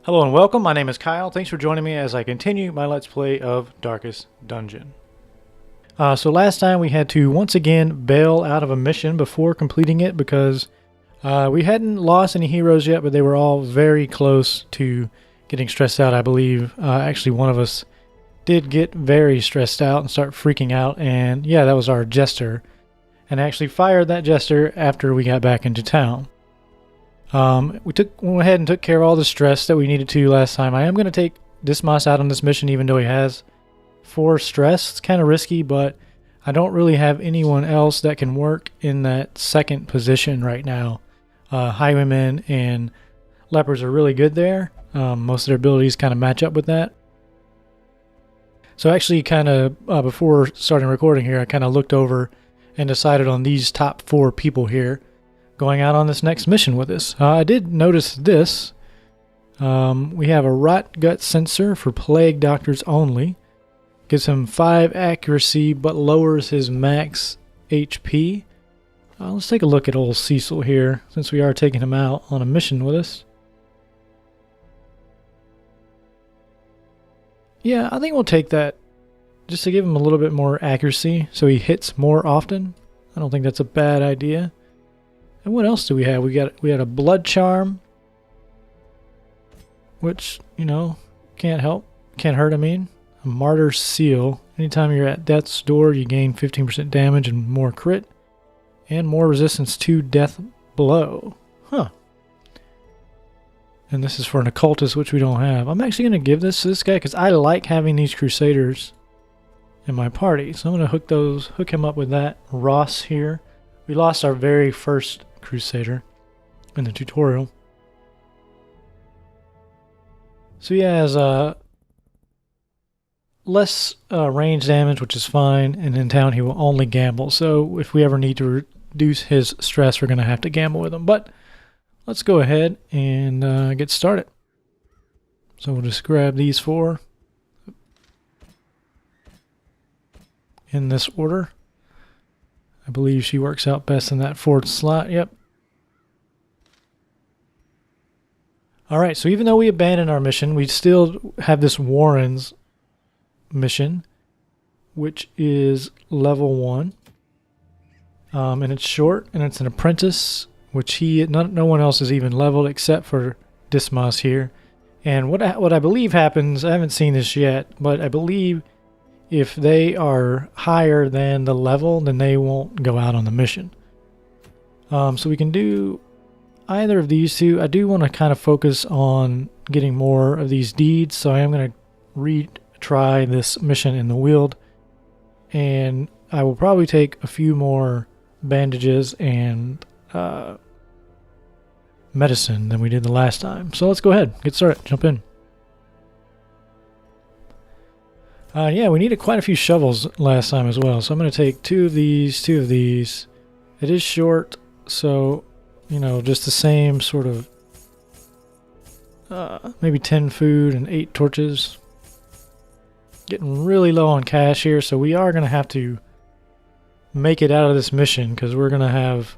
Hello and welcome, my name is Kyle. Thanks for joining me as I continue my Let's Play of Darkest Dungeon. So last time we had to once again bail out of a mission before completing it because we hadn't lost any heroes yet, but they were all very close to getting stressed out, I believe. Actually, one of us did get very stressed out and start freaking out, and yeah, that was our jester. And I actually fired that jester after we got back into town. We went ahead and took care of all the stress that we needed to last time. I am going to take Dismas out on this mission even though he has 4 stress. It's kind of risky, but I don't really have anyone else that can work in that second position right now. Highwaymen and lepers are really good there. Most of their abilities kind of match up with that. So actually kind of before starting recording here, I kind of looked over and decided on these top 4 people here going out on this next mission with us. I did notice this. We have a rot gut sensor for plague doctors only. Gives him 5 accuracy but lowers his max HP. Let's take a look at old Cecil here since we are taking him out on a mission with us. Yeah, I think we'll take that just to give him a little bit more accuracy so he hits more often. I don't think that's a bad idea. And what else do we have? We had a blood charm, which, you know, can't hurt, I mean. A martyr's seal. Anytime you're at death's door, you gain 15% damage and more crit, and more resistance to death blow. Huh. And this is for an occultist, which we don't have. I'm actually going to give this to this guy because I like having these crusaders in my party. So I'm going to hook him up with that. Ross here. We lost our very first crusader in the tutorial. So he has less range damage, which is fine, and in town he will only gamble. So if we ever need to reduce his stress, we're going to have to gamble with him. But let's go ahead and get started. So we'll just grab these 4 in this order. I believe she works out best in that 4th slot. Yep. Alright, so even though we abandoned our mission, we still have this Warren's mission, which is level 1. And it's short, and it's an apprentice, which no one else is even leveled except for Dismas here. And what I believe happens, I haven't seen this yet, but I believe if they are higher than the level, then they won't go out on the mission. So we can do either of these 2. I do want to kind of focus on getting more of these deeds, so I am going to retry this mission in the Weald. And I will probably take a few more bandages and medicine than we did the last time. So let's go ahead, get started, jump in. Yeah, we needed quite a few shovels last time as well, so I'm going to take 2 of these, 2 of these. It is short, so, you know, just the same sort of, maybe 10 food and 8 torches. Getting really low on cash here, so we are going to have to make it out of this mission, because we're going to have,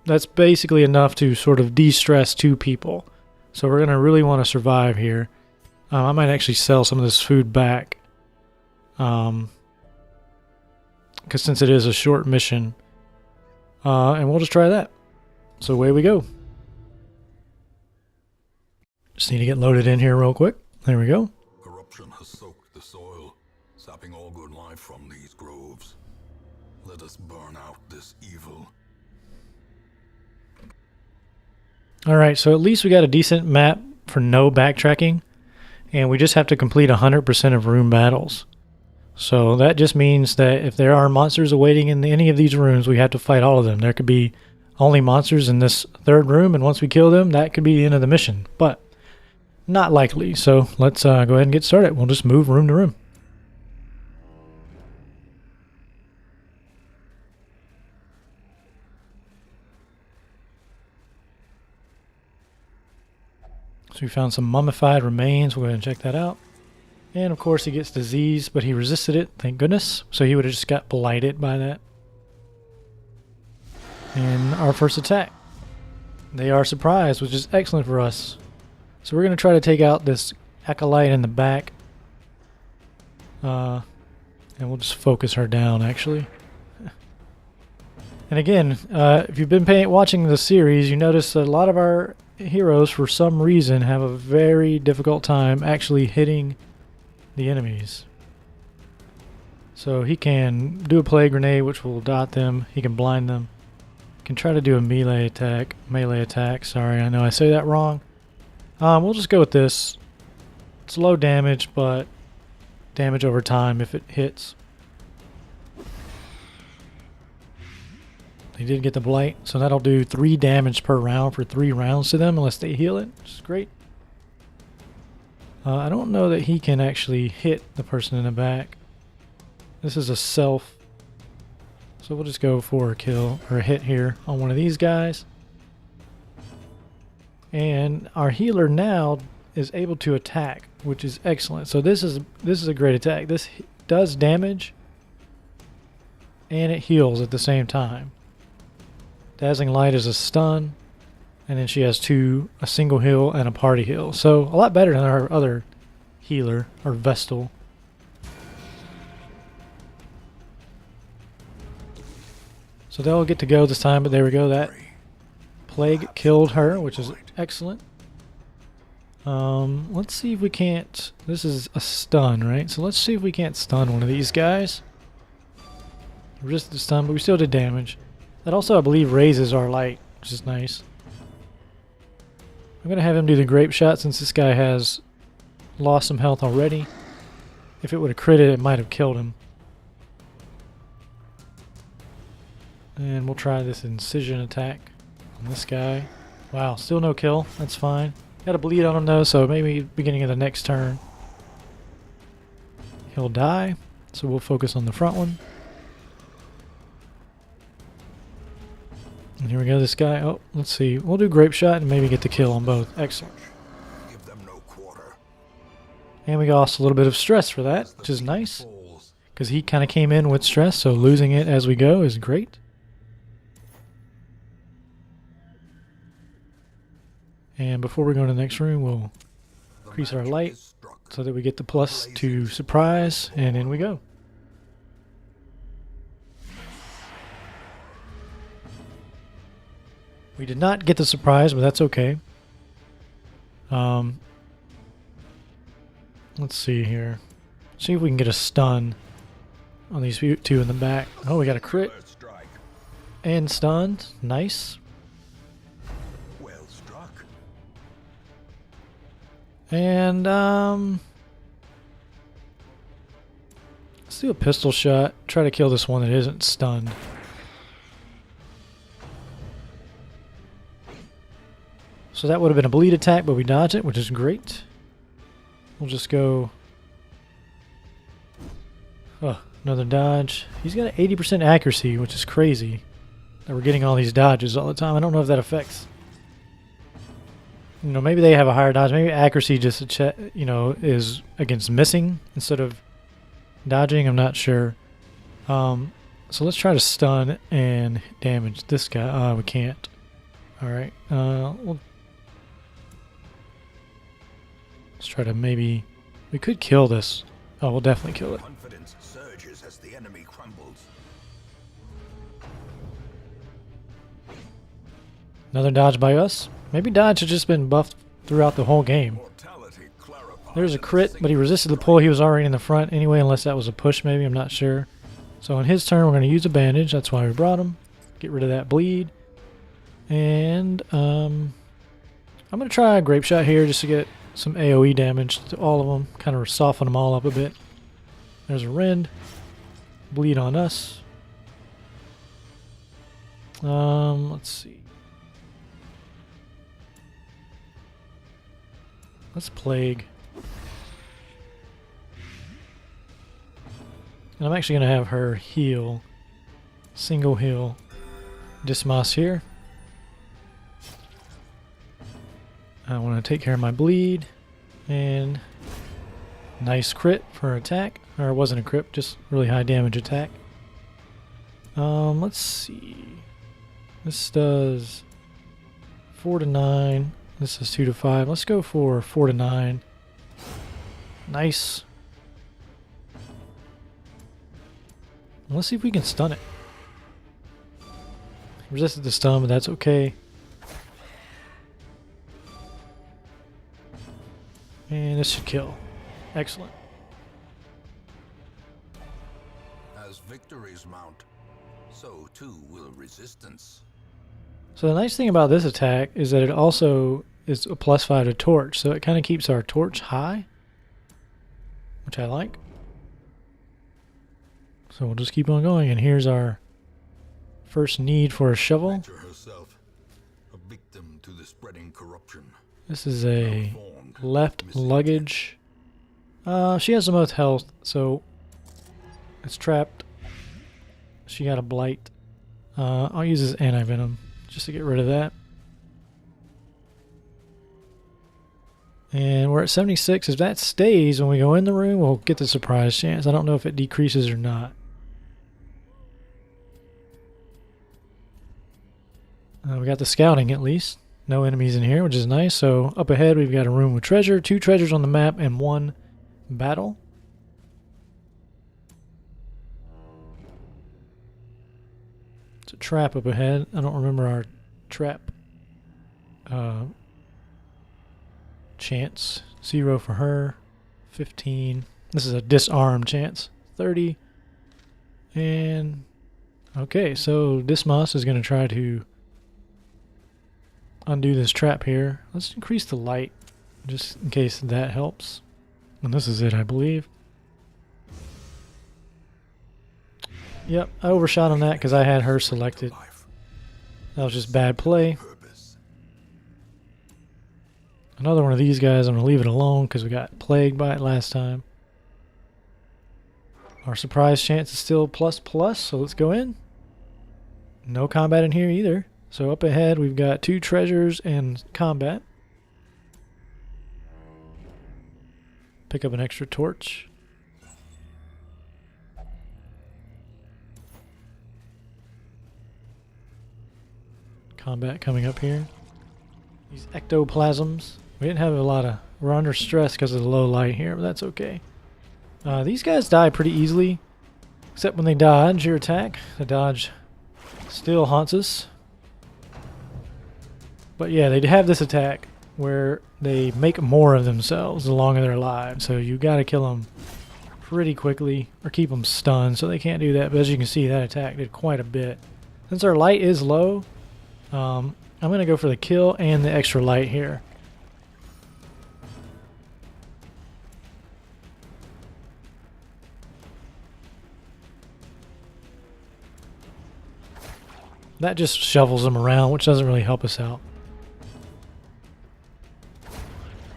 that's basically enough to sort of de-stress 2 people. So we're going to really want to survive here. I might actually sell some of this food back. Because since it is a short mission, and we'll just try that. So away we go. Just need to get loaded in here real quick. There we go. Corruption has soaked the soil, sapping all good life from these groves. Let us burn out this evil. Alright, so at least we got a decent map for no backtracking, and we just have to complete 100% of room battles. So that just means that if there are monsters awaiting in any of these rooms, we have to fight all of them. There could be only monsters in this 3rd room, and once we kill them, that could be the end of the mission. But not likely, so let's go ahead and get started. We'll just move room to room. So we found some mummified remains. We'll go ahead and check that out. And of course he gets disease, but he resisted it, thank goodness. So he would have just got blighted by that. And our first attack. They are surprised, which is excellent for us. So we're going to try to take out this acolyte in the back. And we'll just focus her down, actually. And again, if you've been watching the series, you notice that a lot of our heroes, for some reason, have a very difficult time actually hitting the enemies. So he can do a plague grenade, which will dot them. He can blind them. He can try to do a melee attack. Sorry, I know I say that wrong. We'll just go with this. It's low damage, but damage over time if it hits. They did get the blight, so that'll do 3 damage per round for 3 rounds to them unless they heal it, which is great. I don't know that he can actually hit the person in the back. This is a self, so we'll just go for a kill or a hit here on one of these guys. And our healer now is able to attack, which is excellent. So this is a great attack. This does damage and it heals at the same time. Dazzling Light is a stun, and then she has a single heal and a party heal. So a lot better than our other healer, or Vestal. So they'll get to go this time, but there we go. That plague killed her, which is excellent. Let's see if we can't... This is a stun, right? So let's see if we can't stun one of these guys. Resisted the stun, but we still did damage. That also, I believe, raises our light, which is nice. I'm going to have him do the grape shot since this guy has lost some health already. If it would have critted, it might have killed him. And we'll try this incision attack on this guy. Wow, still no kill. That's fine. Got a bleed on him though, so maybe beginning of the next turn he'll die. So we'll focus on the front one. And here we go, this guy. Oh, let's see. We'll do grape shot and maybe get the kill on both. Excellent. Give them no quarter. And we lost a little bit of stress for that, which is nice. Because he kind of came in with stress, so losing it as we go is great. And before we go to the next room, we'll increase our light so that we get the plus to surprise, and in we go. We did not get the surprise, but that's okay. Let's see here. See if we can get a stun on these two in the back. Oh, we got a crit. And stunned. Nice. Well struck. And, let's do a pistol shot. Try to kill this one that isn't stunned. So that would have been a bleed attack, but we dodged it, which is great. We'll just go... Oh, another dodge. He's got an 80% accuracy, which is crazy. That we're getting all these dodges all the time. I don't know if that affects... You know, maybe they have a higher dodge. Maybe accuracy just, is against missing instead of dodging. I'm not sure. So let's try to stun and damage this guy. We can't. Alright. Let's try to maybe... We could kill this. Oh, we'll definitely kill it. Confidence surges as the enemy crumbles. Another dodge by us. Maybe dodge has just been buffed throughout the whole game. There's a crit, but he resisted the pull. He was already in the front anyway, unless that was a push maybe. I'm not sure. So on his turn, we're going to use a bandage. That's why we brought him. Get rid of that bleed. And I'm going to try a grape shot here just to get some AoE damage to all of them. Kind of soften them all up a bit. There's a rend. Bleed on us. Let's see. Let's plague. And I'm actually going to have her heal. Single heal. Dismas here. I want to take care of my bleed. And nice crit for her attack. Or it wasn't a crit, just really high damage attack. Let's see. This does 4 to 9. This is 2 to 5. Let's go for 4 to 9. Nice. Let's see if we can stun it. Resisted the stun, but that's okay. And this should kill. Excellent. As victories mount, so too will resistance. So the nice thing about this attack is that it also is a +5 to torch, so it kind of keeps our torch high, which I like. So we'll just keep on going, and here's our first need for a shovel. Nature herself, a victim to the spreading corruption. This is a Malformed, left misintent. luggage. She has the most health, so it's trapped. She got a blight. I'll use this anti-venom just to get rid of that. And we're at 76. If that stays when we go in the room, we'll get the surprise chance. I don't know if it decreases or not. We got the scouting at least. No enemies in here, which is nice. So up ahead we've got a room with treasure, 2 treasures on the map, and 1 battle. It's a trap up ahead. I don't remember our trap chance. 0 for her. 15. This is a disarm chance. 30. And okay, so Dismas is going to try to undo this trap here. Let's increase the light just in case that helps. And this is it, I believe. Yep, I overshot on that because I had her selected. That was just bad play. Purpose. Another one of these guys, I'm going to leave it alone because we got plagued by it last time. Our surprise chance is still ++, so let's go in. No combat in here either. So up ahead we've got 2 treasures and combat. Pick up an extra torch. Combat coming up here. These ectoplasms. We didn't have a lot of... We're under stress because of the low light here, but that's okay. These guys die pretty easily. Except when they dodge your attack. The dodge still haunts us. But yeah, they have this attack where they make more of themselves the longer they're alive. So you got to kill them pretty quickly or keep them stunned so they can't do that. But as you can see, that attack did quite a bit. Since our light is low, I'm going to go for the kill and the extra light here. That just shovels them around, which doesn't really help us out.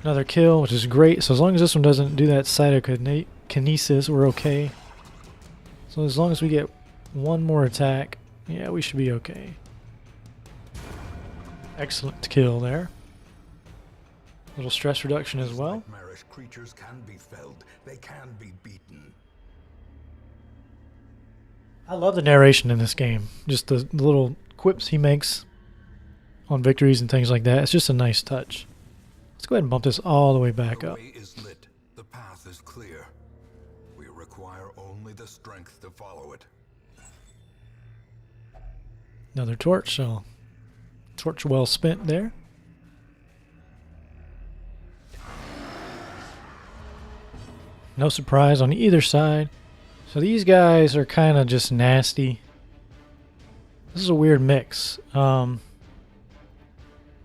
Another kill, which is great. So as long as this one doesn't do that cytokinesis, we're okay. So as long as we get 1 more attack, yeah, we should be okay. Excellent kill there. Little stress reduction as well. Nightmarish creatures can be felled. They can be beaten. I love the narration in this game. Just the little quips he makes on victories and things like that. It's just a nice touch. Let's go ahead and bump this all the way back up. The way is lit. The path is clear. We require only the strength to follow it. Another torch, so torch well spent there. No surprise on either side. So these guys are kind of just nasty. This is a weird mix.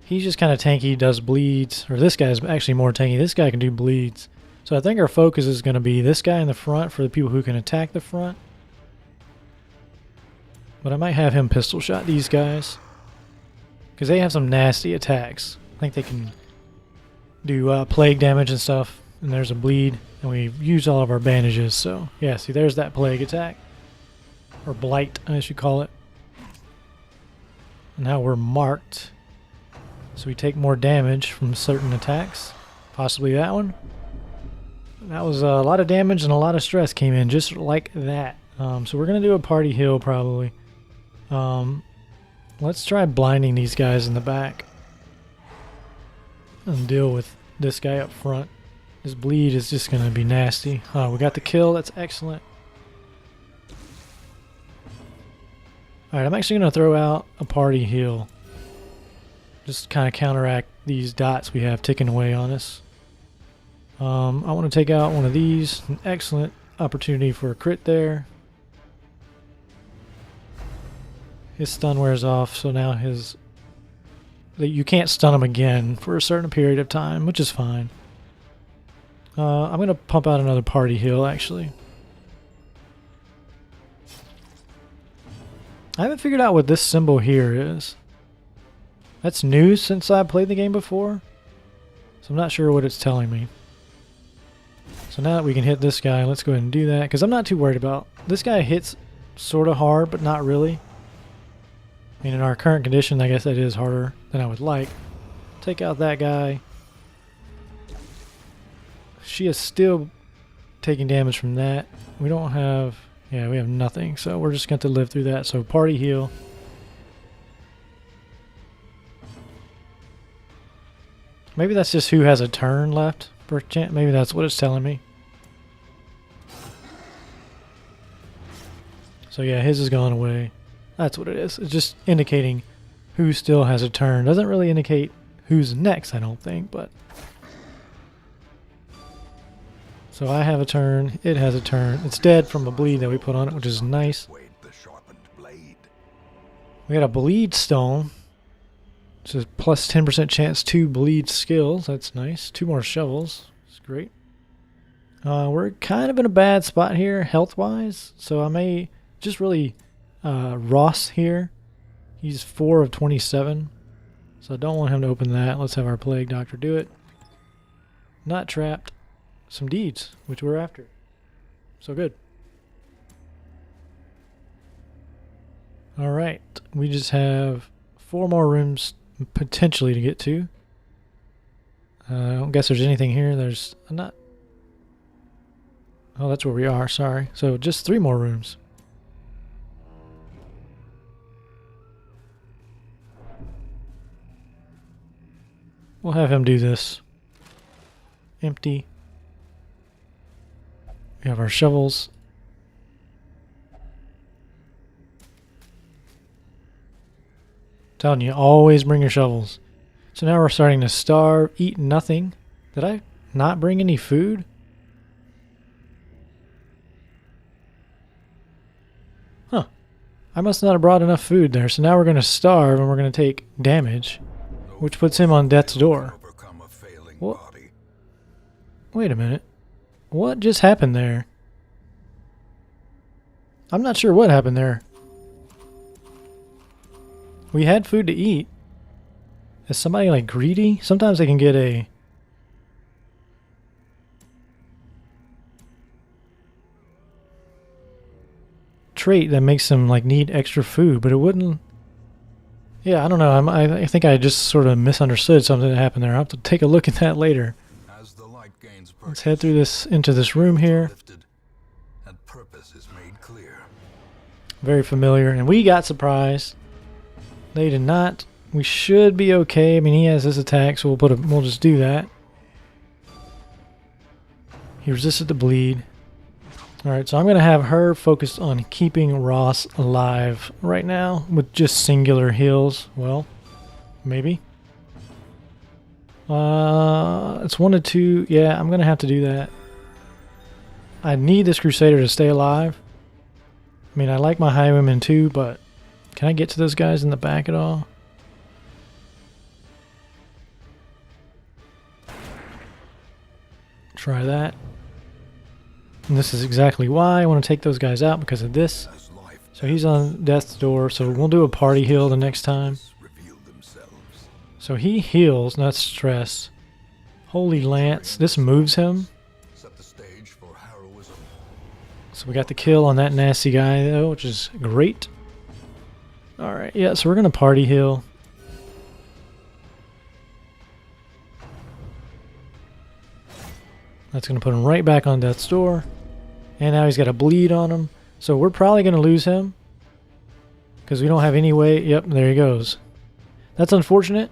He's just kind of tanky, does bleeds. Or this guy's actually more tanky. This guy can do bleeds. So I think our focus is going to be this guy in the front for the people who can attack the front. But I might have him pistol shot these guys. Because they have some nasty attacks. I think they can do plague damage and stuff. And there's a bleed. And we've used all of our bandages. So yeah, see there's that plague attack. Or blight, I should call it. And now we're marked. So we take more damage from certain attacks. Possibly that one. That was a lot of damage and a lot of stress came in just like that. So we're going to do a party heal probably. Let's try blinding these guys in the back. and deal with this guy up front. This bleed is just going to be nasty. We got the kill. That's excellent. Alright, I'm actually going to throw out a party heal. Just kind of counteract these dots we have ticking away on us. I want to take out one of these. An excellent opportunity for a crit there. His stun wears off, so now you can't stun him again for a certain period of time, which is fine. I'm going to pump out another party heal, actually. I haven't figured out what this symbol here is. That's new since I played the game before, so I'm not sure what it's telling me. So now that we can hit this guy, let's go ahead and do that, because I'm not too worried about... This guy hits sort of hard, but not really. I mean, in our current condition, I guess that is harder than I would like. Take out that guy. She is still taking damage from that. We don't have... Yeah, we have nothing, so we're just going to live through that. So party heal. Maybe that's just who has a turn left. Maybe that's what it's telling me. So yeah, his has gone away. That's what it is. It's just indicating who still has a turn. Doesn't really indicate who's next, I don't think, but... So I have a turn, it has a turn. It's dead from a bleed that we put on it, which is nice. We got a bleed stone. Which is plus 10% chance to bleed skills. That's nice. 2 more shovels. That's great. We're kind of in a bad spot here, health-wise. So I may just really... Ross here. He's 4 of 27. So I don't want him to open that. Let's have our Plague Doctor do it. Not trapped. Some deeds, which we're after. So good. Alright. We just have 4 more rooms potentially to get to. I don't guess there's anything here. There's not... Oh, that's where we are. Sorry. So just 3 more rooms. We'll have him do this. Empty. We have our shovels. Telling you, always bring your shovels. So now we're starting to starve, eat nothing. Did I not bring any food? Huh. I must not have brought enough food there. So now we're going to starve and we're going to take damage, which puts him on death's door. What? Wait a minute. What just happened there? I'm not sure what happened there. We had food to eat. Is somebody like greedy? Sometimes they can get a... trait that makes them like need extra food, but it wouldn't... Yeah, I don't know. I think I just sort of misunderstood something that happened there. I'll have to take a look at that later. Let's head through this into this room here. Very familiar, and we got surprised. They did not. We should be okay. I mean, he has this attack, so we'll just do that. He resisted the bleed. Alright, so I'm going to have her focused on keeping Ross alive right now with just singular heals. Well, maybe. It's 1 to 2. Yeah, I'm going to have to do that. I need this Crusader to stay alive. I mean, I like my Highwaymen too, but can I get to those guys in the back at all? Try that. And this is exactly why I want to take those guys out, because of this. So he's on death's door, so we'll do a party heal the next time. So he heals, not stress. Holy Lance, this moves him. So we got the kill on that nasty guy though, which is great. Alright, yeah, so we're going to party heal. That's going to put him right back on death's door. And now he's got a bleed on him. So we're probably going to lose him, because we don't have any way. Yep, there he goes. That's unfortunate.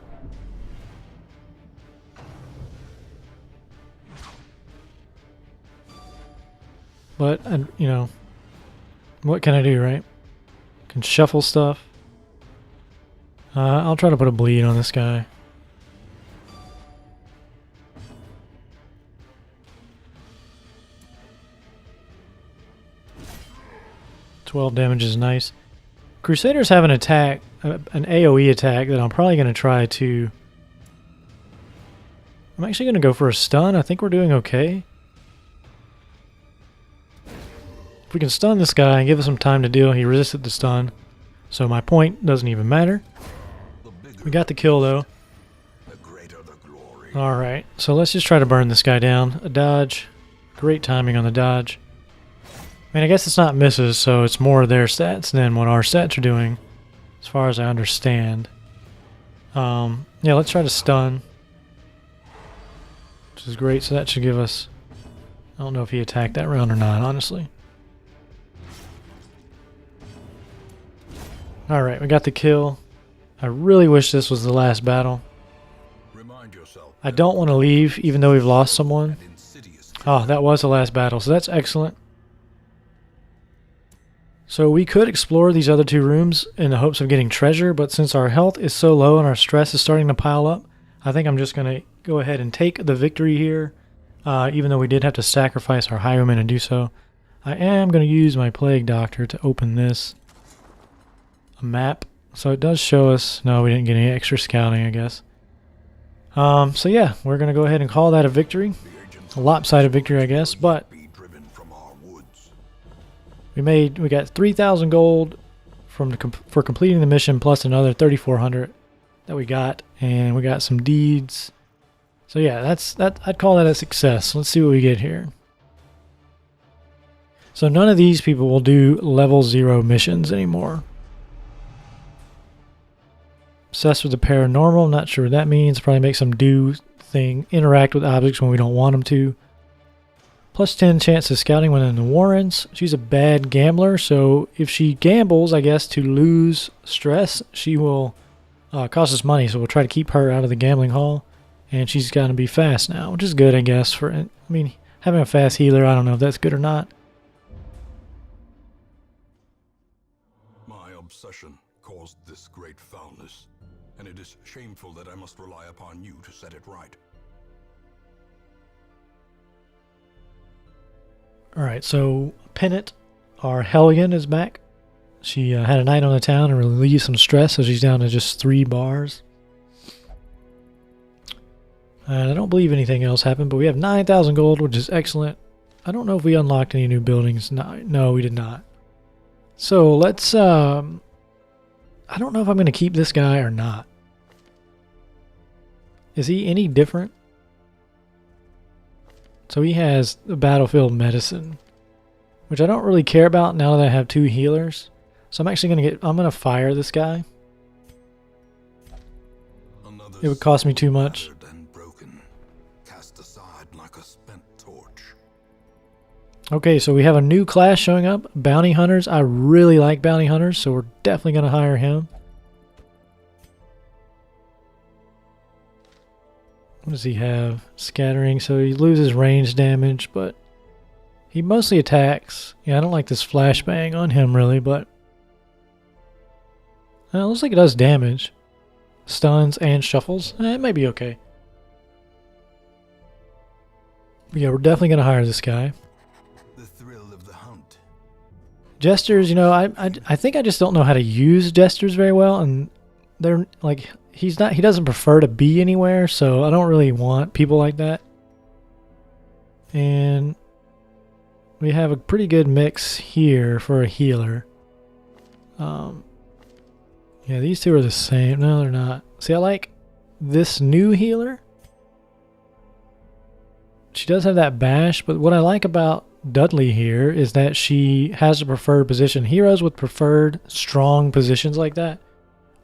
But, you know, what can I do, right? Can shuffle stuff. I'll try to put a bleed on this guy. $12 damage is nice. Crusaders have an attack, an AoE attack that I'm probably going to try to... I'm actually going to go for a stun. I think we're doing okay. If we can stun this guy and give him some time to deal, he resisted the stun. So my point doesn't even matter. We got the kill though. Alright, so let's just try to burn this guy down. A dodge. Great timing on the dodge. I mean, I guess it's not misses, so it's more their stats than what our stats are doing, as far as I understand. Yeah, let's try to stun. Which is great, so that should give us... I don't know if he attacked that round or not, honestly. Alright, we got the kill. I really wish this was the last battle. I don't want to leave, even though we've lost someone. Oh, that was the last battle, so that's excellent. So we could explore these other two rooms in the hopes of getting treasure, but since our health is so low and our stress is starting to pile up, I think I'm just going to go ahead and take the victory here, even though we did have to sacrifice our highwaymen to do so. I am going to use my Plague Doctor to open this map. So it does show us... No, we didn't get any extra scouting, I guess. So yeah, we're going to go ahead and call that a victory. A lopsided victory, I guess, but... We got 3,000 gold for completing the mission, plus another 3,400 that we got, and we got some deeds. So yeah, I'd call that a success. Let's see what we get here. So none of these people will do level 0 missions anymore. Obsessed with the paranormal, not sure what that means. Probably makes them do interact with objects when we don't want them to. Plus 10 chance of scouting when in the Warrens. She's a bad gambler, so if she gambles, I guess, to lose stress, she will cost us money. So we'll try to keep her out of the gambling hall. And she's got to be fast now, which is good, I guess. I mean, having a fast healer, I don't know if that's good or not. My obsession caused this great foulness, and it is shameful that I must rely upon you to set it right. Alright, so Pennant, our Hellion, is back. She had a night on the town and relieved some stress, so she's down to just 3 bars. And I don't believe anything else happened, but we have 9,000 gold, which is excellent. I don't know if we unlocked any new buildings. No, we did not. So let's... I don't know if I'm going to keep this guy or not. Is he any different? So he has the battlefield medicine, which I don't really care about now that I have 2 healers. So I'm actually I'm going to fire this guy. It would cost me too much. Okay, so we have a new class showing up, Bounty Hunters. I really like Bounty Hunters, so we're definitely going to hire him. What does he have? Scattering, so he loses range damage, but he mostly attacks. Yeah, I don't like this flashbang on him really, but it looks like it does damage. Stuns and shuffles. It may be okay. But yeah, we're definitely going to hire this guy. The thrill of the hunt. Jesters, you know, I think I just don't know how to use jesters very well, and they're like... He doesn't prefer to be anywhere, so I don't really want people like that. And we have a pretty good mix here for a healer. Yeah, these two are the same. No, they're not. See, I like this new healer. She does have that bash, but what I like about Dudley here is that she has a preferred position. Heroes with preferred strong positions like that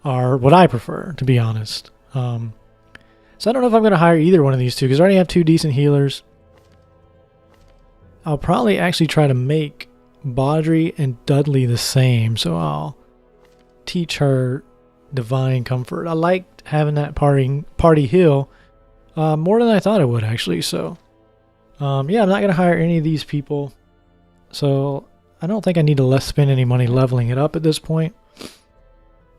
are what I prefer, to be honest. So I don't know if I'm going to hire either one of these two, because I already have 2 decent healers. I'll probably actually try to make Baudry and Dudley the same, so I'll teach her Divine Comfort. I liked having that party heal more than I thought it would, actually. So, yeah, I'm not going to hire any of these people. So I don't think I need to spend any money leveling it up at this point.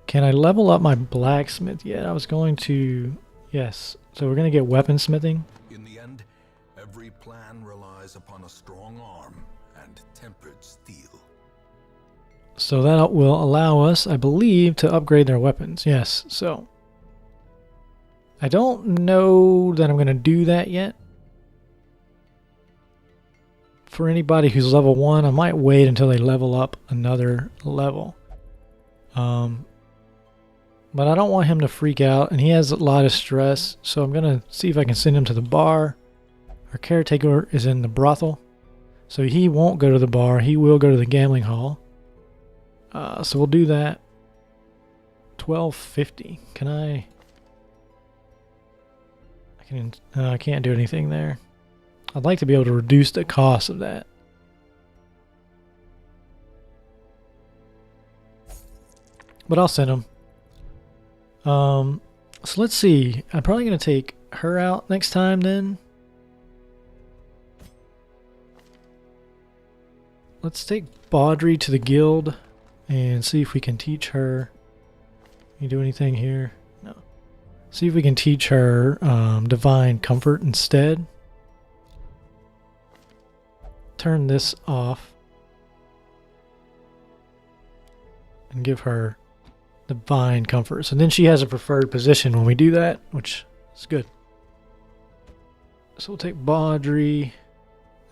Can I level up my blacksmith yet? I was going to... Yes. So we're going to get weaponsmithing. In the end, every plan relies upon a strong arm and tempered steel. So that will allow us, I believe, to upgrade their weapons. Yes, so... I don't know that I'm going to do that yet. For anybody who's level 1, I might wait until they level up another level. But I don't want him to freak out, and he has a lot of stress, so I'm going to see if I can send him to the bar. Our caretaker is in the brothel, so he won't go to the bar. He will go to the gambling hall. So we'll do that. 1250. Can I can't do anything there. I'd like to be able to reduce the cost of that. But I'll send him. So let's see. I'm probably going to take her out next time then. Let's take Baudry to the guild and see if we can teach her. Can you do anything here? No. See if we can teach her divine comfort instead. Turn this off. And give her divine comfort. So then she has a preferred position when we do that, which is good. So we'll take Baudry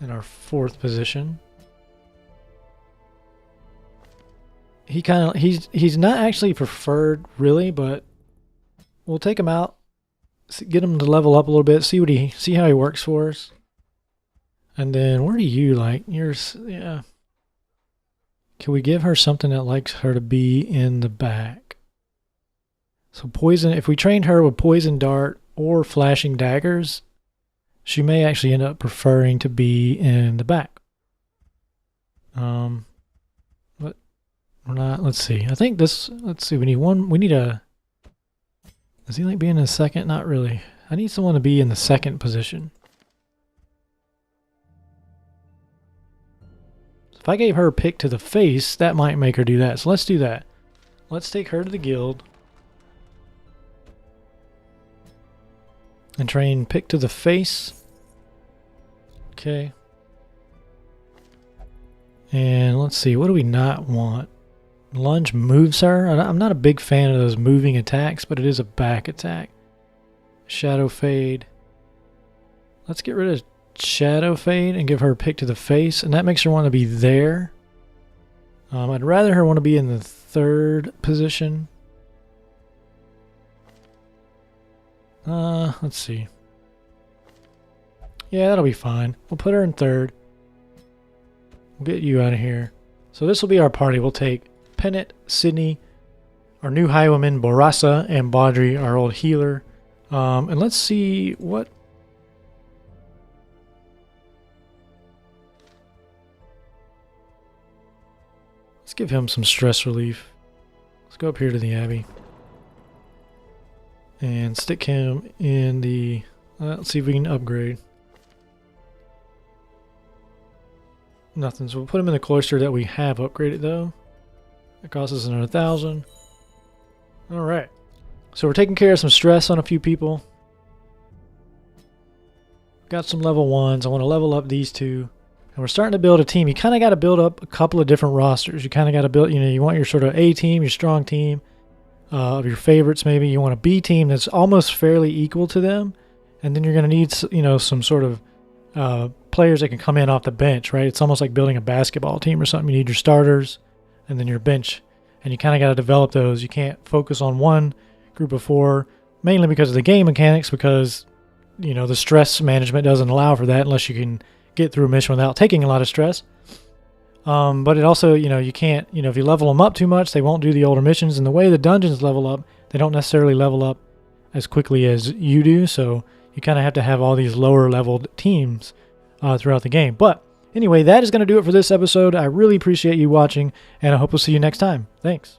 in our 4th position. He's not actually preferred really, but we'll take him out, get him to level up a little bit, see how he works for us. And then where do you like yours? Yeah. Can we give her something that likes her to be in the back? So poison, if we trained her with poison dart or flashing daggers, she may actually end up preferring to be in the back. But we're not, let's see. I think this, let's see, we need a, does he like being in the second? Not really. I need someone to be in the 2nd position. If I gave her a pick to the face, that might make her do that. So let's do that. Let's take her to the guild. And train pick to the face. Okay. And let's see, what do we not want? Lunge moves her. I'm not a big fan of those moving attacks, but it is a back attack. Shadow Fade. Let's get rid of Shadow Fade and give her a pick to the face, and that makes her want to be there. I'd rather her want to be in the 3rd position. Let's see. Yeah, that'll be fine. We'll put her in 3rd. We'll get you out of here. So this will be our party. We'll take Pennant, Sydney, our new highwayman Borasa, and Baudry, our old healer. And let's see what... Let's give him some stress relief. Let's go up here to the Abbey. And stick him in the... let's see if we can upgrade. Nothing. So we'll put him in the cloister that we have upgraded though. It costs us another 1,000. Alright. So we're taking care of some stress on a few people. Got some level 1s. I want to level up these 2. And we're starting to build a team. You kind of got to build up a couple of different rosters. You kind of got to build, you want your sort of A team, your strong team, of your favorites maybe. You want a B team that's almost fairly equal to them. And then you're going to need, some sort of players that can come in off the bench, right? It's almost like building a basketball team or something. You need your starters and then your bench. And you kind of got to develop those. You can't focus on one group of 4, mainly because of the game mechanics, because, the stress management doesn't allow for that unless you can get through a mission without taking a lot of stress. But it also, you can't, if you level them up too much, they won't do the older missions. And the way the dungeons level up, they don't necessarily level up as quickly as you do. So you kind of have to have all these lower leveled teams throughout the game. But anyway, that is going to do it for this episode. I really appreciate you watching, and I hope we'll see you next time. Thanks.